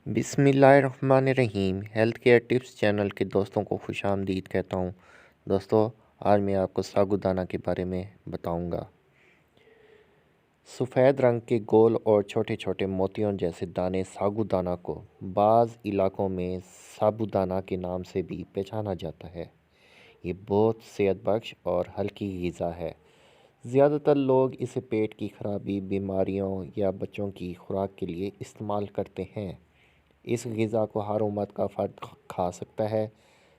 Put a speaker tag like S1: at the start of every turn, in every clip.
S1: बिस्मिल्लाहिर्रहमानिर्रहीम। Health care tips channel के दोस्तों को खुश आमदीद कहता हूँ। दोस्तों, आज मैं आपको साबूदाना के बारे में बताऊँगा। सफ़ेद रंग के गोल और छोटे छोटे मोतियों जैसे दाने साबूदाना को बाज़ इलाकों में साबूदाना के नाम से भी पहचाना जाता है। ये बहुत सेहत बख्श और हल्की ग़िज़ा है। ज़्यादातर लोग इसे पेट की खराबी, बीमारियों या बच्चों की खुराक के लिए इस्तेमाल करते हैं। इस ग़िज़ा को हर उम्र का फ़र्द खा सकता है।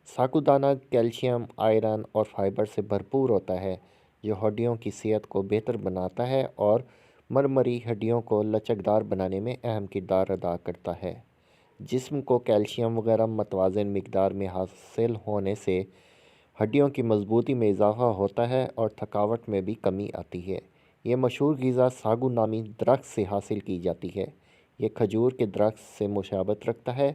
S1: साबूदाना कैल्शियम, आयरन और फाइबर से भरपूर होता है, जो हड्डियों की सेहत को बेहतर बनाता है और मरमरी हड्डियों को लचकदार बनाने में अहम किरदार अदा करता है। जिस्म को कैल्शियम वगैरह मतवाज़न मिकदार में हासिल होने से हड्डियों की मजबूती में इजाफ़ा होता है और थकावट में भी कमी आती है। ये मशहूर ग़िज़ा सागू नामी दरख्त से हासिल की जाती है। ये खजूर के दरख्त से मुशाबत रखता है।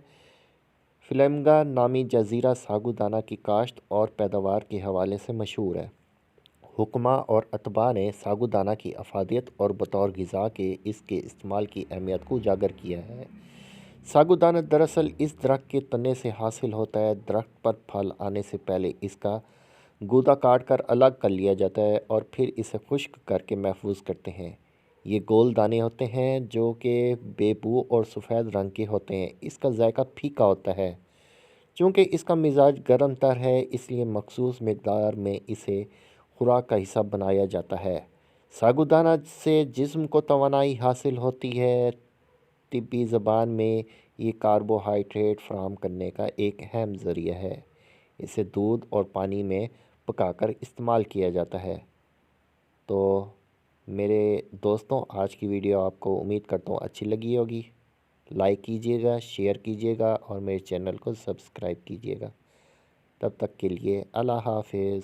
S1: फ़िल्मगा नामी जज़ीरा साबूदाना की काश्त और पैदावार के हवाले से मशहूर है। हुक्मा और अतबा ने साबूदाना की अफादियत और बतौर ग़िज़ा के इसके इस्तेमाल की अहमियत को उजागर किया है। साबूदाना दरअसल इस दरख्त के तने से हासिल होता है। दरख्त पर फल आने से पहले इसका गूदा काट कर अलग कर लिया जाता है और फिर इसे खुश्क करके महफूज करते हैं। ये गोल दाने होते हैं जो कि बेबू और सफ़ेद रंग के होते हैं। इसका जायका फीका होता है। चूँकि इसका मिजाज गर्म तर है, इसलिए मखसूस मिकदार में इसे खुराक का हिस्सा बनाया जाता है। साबूदाना से जिस्म को तवानाई हासिल होती है। तिब्बी ज़बान में ये कार्बोहाइड्रेट फराहम करने का एक अहम ज़रिया है। इसे दूध और पानी में पकाकर इस्तेमाल किया जाता है। तो मेरे दोस्तों, आज की वीडियो आपको उम्मीद करता हूँ अच्छी लगी होगी। लाइक कीजिएगा, शेयर कीजिएगा और मेरे चैनल को सब्सक्राइब कीजिएगा। तब तक के लिए अल्लाह हाफ़िज़।